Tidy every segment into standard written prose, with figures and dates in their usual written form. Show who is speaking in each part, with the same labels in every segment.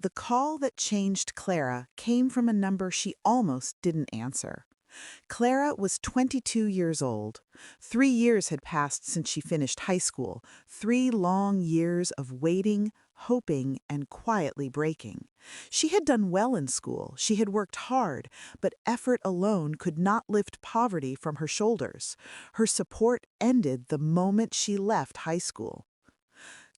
Speaker 1: The call that changed Clara came from a number she almost didn't answer. Clara was 22 years old. 3 years had passed since she finished high school, 3 long years of waiting, hoping, and quietly breaking. She had done well in school, she had worked hard, but effort alone could not lift poverty from her shoulders. Her support ended the moment she left high school.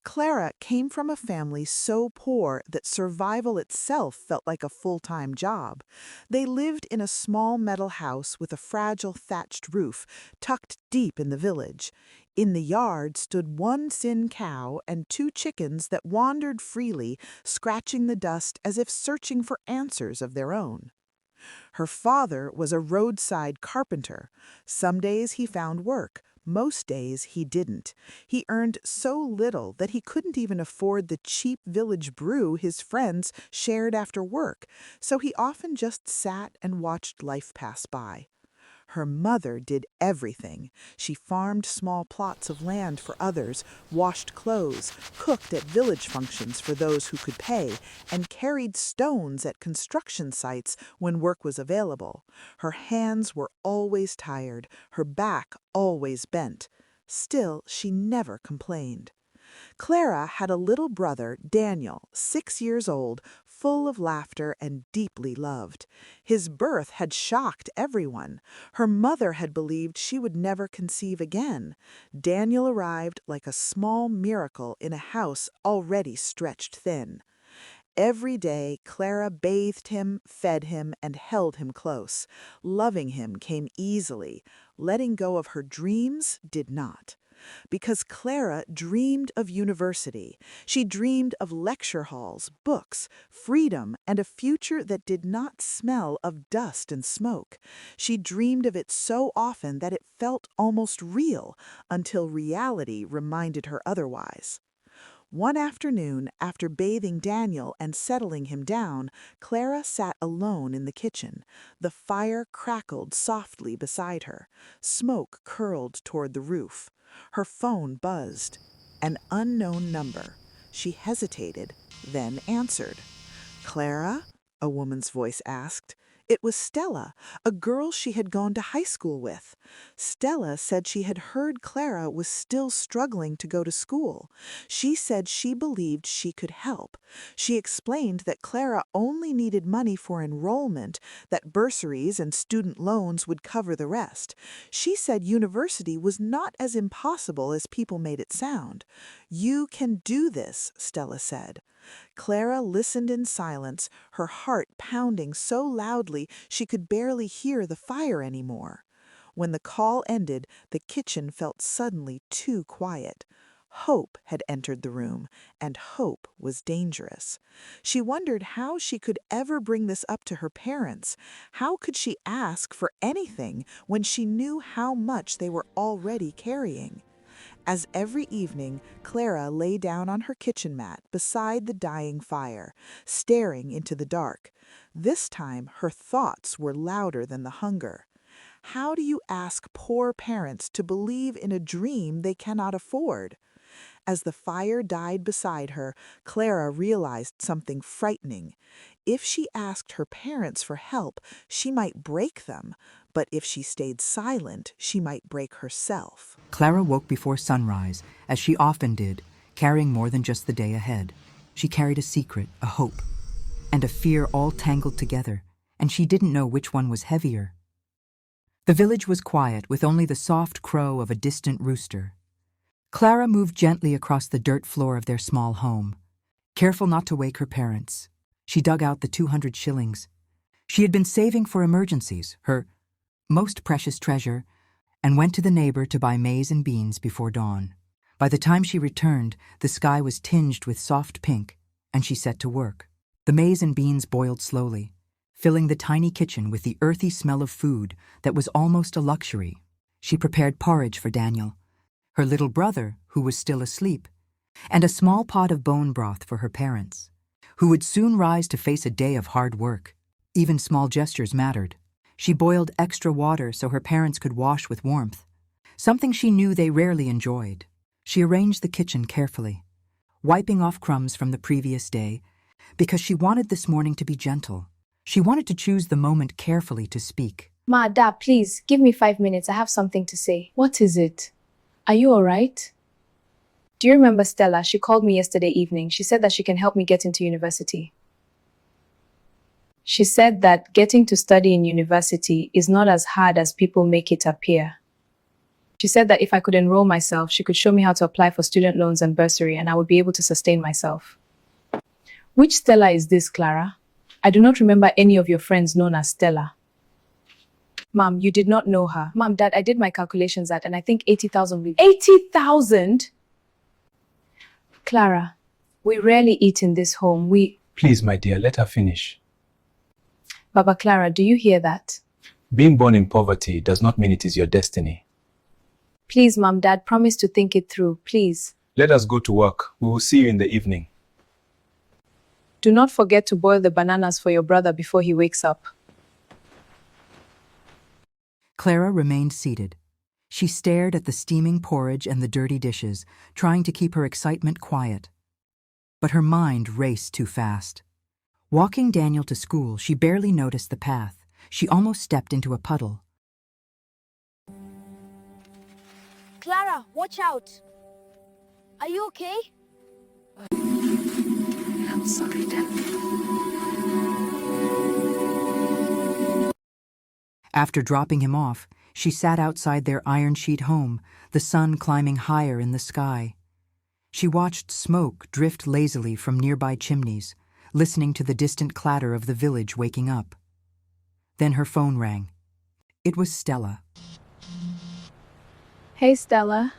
Speaker 1: Clara came from a family so poor that survival itself felt like a full-time job. They lived in a small metal house with a fragile thatched roof tucked deep in the village. In the yard stood one sin cow and 2 chickens that wandered freely, scratching the dust as if searching for answers of their own. Her father was a roadside carpenter. Some days he found work. Most days he didn't. He earned so little that he couldn't even afford the cheap village brew his friends shared after work, so he often just sat and watched life pass by. Her mother did everything. She farmed small plots of land for others, washed clothes, cooked at village functions for those who could pay, and carried stones at construction sites when work was available. Her hands were always tired, her back always bent. Still, she never complained. Clara had a little brother, Daniel, 6 years old, full of laughter and deeply loved. His birth had shocked everyone. Her mother had believed she would never conceive again. Daniel arrived like a small miracle in a house already stretched thin. Every day, Clara bathed him, fed him, and held him close. Loving him came easily. Letting go of her dreams did not. Because Clara dreamed of university. She dreamed of lecture halls, books, freedom, and a future that did not smell of dust and smoke. She dreamed of it so often that it felt almost real, until reality reminded her otherwise. One afternoon, after bathing Daniel and settling him down, Clara sat alone in the kitchen. The fire crackled softly beside her. Smoke curled toward the roof. Her phone buzzed. An unknown number. She hesitated, then answered. "Clara?" a woman's voice asked. It was Stella, a girl she had gone to high school with. Stella said she had heard Clara was still struggling to go to school. She said she believed she could help. She explained that Clara only needed money for enrollment, that bursaries and student loans would cover the rest. She said university was not as impossible as people made it sound. "You can do this," Stella said. Clara listened in silence, her heart pounding so loudly she could barely hear the fire anymore. When the call ended, the kitchen felt suddenly too quiet. Hope had entered the room, and hope was dangerous. She wondered how she could ever bring this up to her parents. How could she ask for anything when she knew how much they were already carrying? As every evening, Clara lay down on her kitchen mat beside the dying fire, staring into the dark. This time, her thoughts were louder than the hunger. How do you ask poor parents to believe in a dream they cannot afford? As the fire died beside her, Clara realized something frightening. If she asked her parents for help, she might break them, but if she stayed silent, she might break herself.
Speaker 2: Clara woke before sunrise, as she often did, carrying more than just the day ahead. She carried a secret, a hope, and a fear all tangled together, and she didn't know which one was heavier. The village was quiet, with only the soft crow of a distant rooster. Clara moved gently across the dirt floor of their small home. Careful not to wake her parents, she dug out the 200 shillings. She had been saving for emergencies, her most precious treasure, and went to the neighbor to buy maize and beans before dawn. By the time she returned, the sky was tinged with soft pink, and she set to work. The maize and beans boiled slowly, filling the tiny kitchen with the earthy smell of food that was almost a luxury. She prepared porridge for Daniel, her little brother, who was still asleep, and a small pot of bone broth for her parents, who would soon rise to face a day of hard work. Even small gestures mattered. She boiled extra water so her parents could wash with warmth, something she knew they rarely enjoyed. She arranged the kitchen carefully, wiping off crumbs from the previous day, because she wanted this morning to be gentle. She wanted to choose the moment carefully to speak.
Speaker 3: Ma, Dad, please, give me 5 minutes. I have something to say. What is it? Are you alright? Do you remember Stella? She called me yesterday evening. She said that she can help me get into university. She said that getting to study in university is not as hard as people make it appear. She said that if I could enroll myself, she could show me how to apply for student loans and bursary, and I would be able to sustain myself. Which Stella is this, Clara? I do not remember any of your friends known as Stella. Mom, you did not know her. Mom, Dad, I did my calculations and I think 80,000 80,000? Clara, we rarely eat in this home.
Speaker 4: Please, my dear, let her finish.
Speaker 3: Baba Clara, do you hear that?
Speaker 4: Being born in poverty does not mean it is your destiny.
Speaker 3: Please, Mom, Dad, promise to think it through, please.
Speaker 4: Let us go to work. We will see you in the evening.
Speaker 3: Do not forget to boil the bananas for your brother before he wakes up.
Speaker 2: Clara remained seated. She stared at the steaming porridge and the dirty dishes, trying to keep her excitement quiet. But her mind raced too fast. Walking Daniel to school, she barely noticed the path. She almost stepped into a puddle.
Speaker 5: Clara, watch out. Are you okay?
Speaker 3: I'm sorry, Dad.
Speaker 2: After dropping him off, she sat outside their iron sheet home, the sun climbing higher in the sky. She watched smoke drift lazily from nearby chimneys, listening to the distant clatter of the village waking up. Then her phone rang. It was Stella.
Speaker 3: Hey, Stella.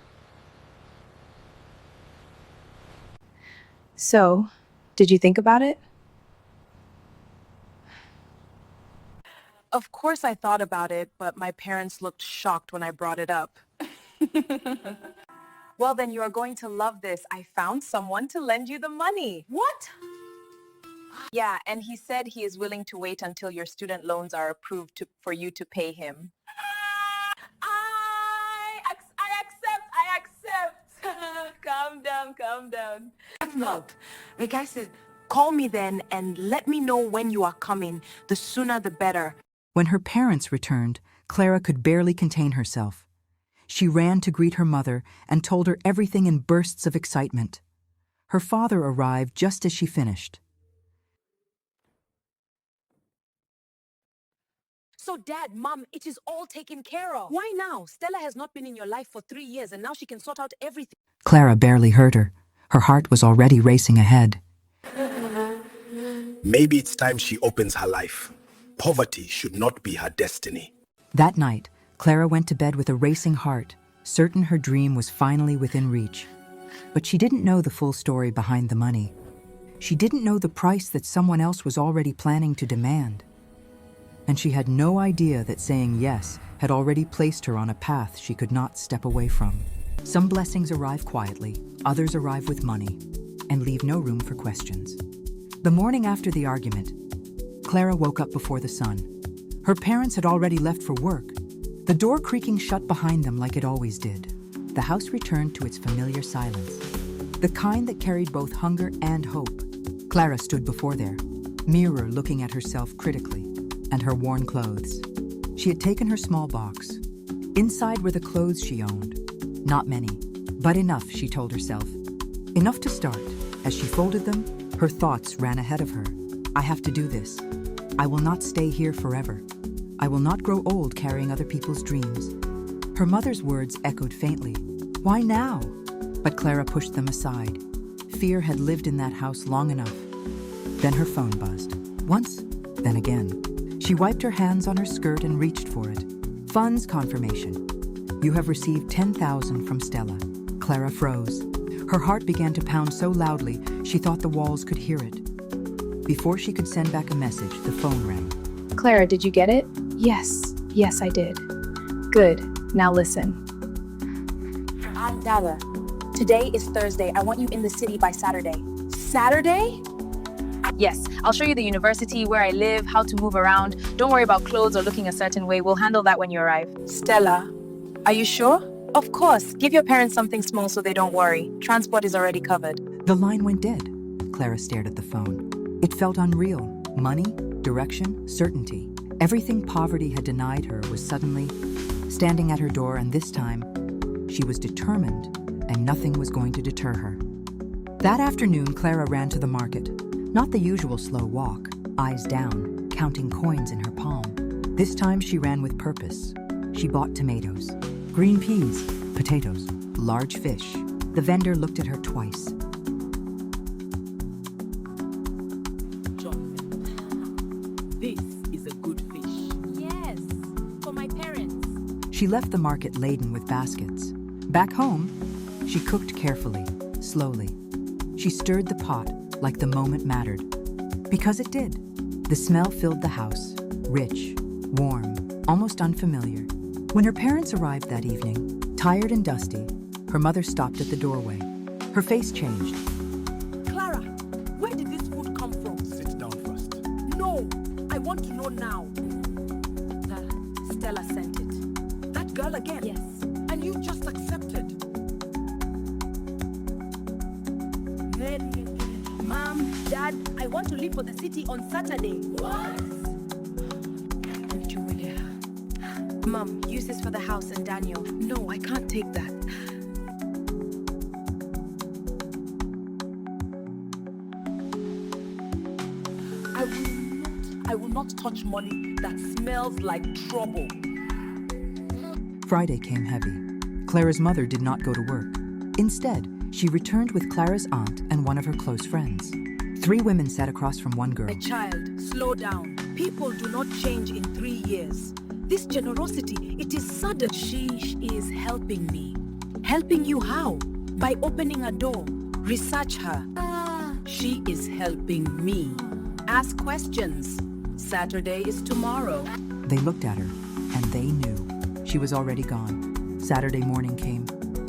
Speaker 3: So, did you think about it?
Speaker 6: Of course I thought about it, but my parents looked shocked when I brought it up. Well, then you are going to love this. I found someone to lend you the money. What? Yeah, and he said he is willing to wait until your student loans are approved for you to pay him. I accept. Calm down. If not, the guy said, call me then and let me know when you are coming. The sooner the better.
Speaker 2: When her parents returned, Clara could barely contain herself. She ran to greet her mother and told her everything in bursts of excitement. Her father arrived just as she finished.
Speaker 6: So Dad, Mom, it is all taken care of. Why now? Stella has not been in your life for 3 years and now she can sort out everything.
Speaker 2: Clara barely heard her. Her heart was already racing ahead.
Speaker 7: Maybe it's time she opens her life. Poverty should not be her destiny.
Speaker 2: That night, Clara went to bed with a racing heart, certain her dream was finally within reach. But she didn't know the full story behind the money. She didn't know the price that someone else was already planning to demand. And she had no idea that saying yes had already placed her on a path she could not step away from. Some blessings arrive quietly, others arrive with money, and leave no room for questions. The morning after the argument, Clara woke up before the sun. Her parents had already left for work, the door creaking shut behind them like it always did. The house returned to its familiar silence, the kind that carried both hunger and hope. Clara stood before their mirror looking at herself critically, and her worn clothes. She had taken her small box. Inside were the clothes she owned. Not many, but enough, she told herself. Enough to start. As she folded them, her thoughts ran ahead of her. I have to do this. I will not stay here forever. I will not grow old carrying other people's dreams. Her mother's words echoed faintly. Why now? But Clara pushed them aside. Fear had lived in that house long enough. Then her phone buzzed. Once, then again. She wiped her hands on her skirt and reached for it. Funds confirmation. You have received 10,000 from Stella. Clara froze. Her heart began to pound so loudly she thought the walls could hear it. Before she could send back a message, the phone rang.
Speaker 3: Clara, did you get it? Yes, I did. Good. Now listen.
Speaker 6: Aunt Dada, today is Thursday. I want you in the city by Saturday. Saturday?
Speaker 3: Yes, I'll show you the university, where I live, how to move around. Don't worry about clothes or looking a certain way. We'll handle that when you arrive.
Speaker 6: Stella, are you sure? Of course. Give your parents something small so they don't worry. Transport is already covered.
Speaker 2: The line went dead. Clara stared at the phone. It felt unreal. Money, direction, certainty. Everything poverty had denied her was suddenly standing at her door, and this time, she was determined, and nothing was going to deter her. That afternoon, Clara ran to the market. Not the usual slow walk, eyes down, counting coins in her palm. This time she ran with purpose. She bought tomatoes, green peas, potatoes, large fish. The vendor looked at her twice.
Speaker 6: This is a good fish.
Speaker 5: Yes, for my parents.
Speaker 2: She left the market laden with baskets. Back home, she cooked carefully, slowly. She stirred the pot like the moment mattered. Because it did. The smell filled the house, rich, warm, almost unfamiliar. When her parents arrived that evening, tired and dusty, her mother stopped at the doorway. Her face changed.
Speaker 6: Clara, where did this food come from?
Speaker 7: Sit down first.
Speaker 6: No, I want to know now. Stella sent it. That girl again?
Speaker 5: Yes.
Speaker 6: And you just accepted. Mom, Dad, I want to leave for the city on Saturday. What? Mom, use this for the house and Daniel. No, I can't take that. I will not touch money that smells like trouble.
Speaker 2: Friday came heavy. Clara's mother did not go to work. Instead, she returned with Clara's aunt and one of her close friends. 3 women sat across from one girl.
Speaker 6: My child, slow down. People do not change in 3 years. This generosity, it is sudden. She is helping me. Helping you how? By opening a door. Research her. She is helping me. Ask questions. Saturday is tomorrow.
Speaker 2: They looked at her, and they knew. She was already gone. Saturday morning came.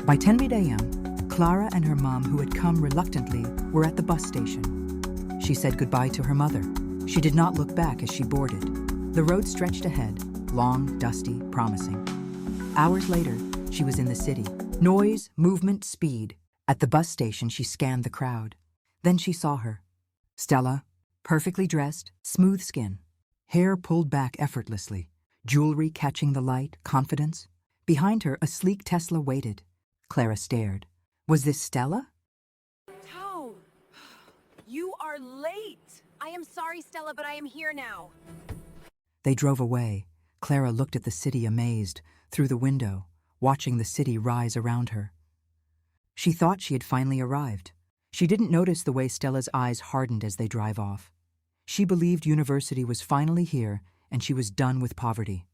Speaker 2: By 10 a.m., Clara and her mom, who had come reluctantly, were at the bus station. She said goodbye to her mother. She did not look back as she boarded. The road stretched ahead, long, dusty, promising. Hours later, she was in the city. Noise, movement, speed. At the bus station, she scanned the crowd. Then she saw her. Stella, perfectly dressed, smooth skin. Hair pulled back effortlessly. Jewelry catching the light, confidence. Behind her, a sleek Tesla waited. Clara stared. Was this Stella?
Speaker 5: How? You are late. I am sorry, Stella, but I am here now.
Speaker 2: They drove away. Clara looked at the city amazed, through the window, watching the city rise around her. She thought she had finally arrived. She didn't notice the way Stella's eyes hardened as they drive off. She believed university was finally here, and she was done with poverty.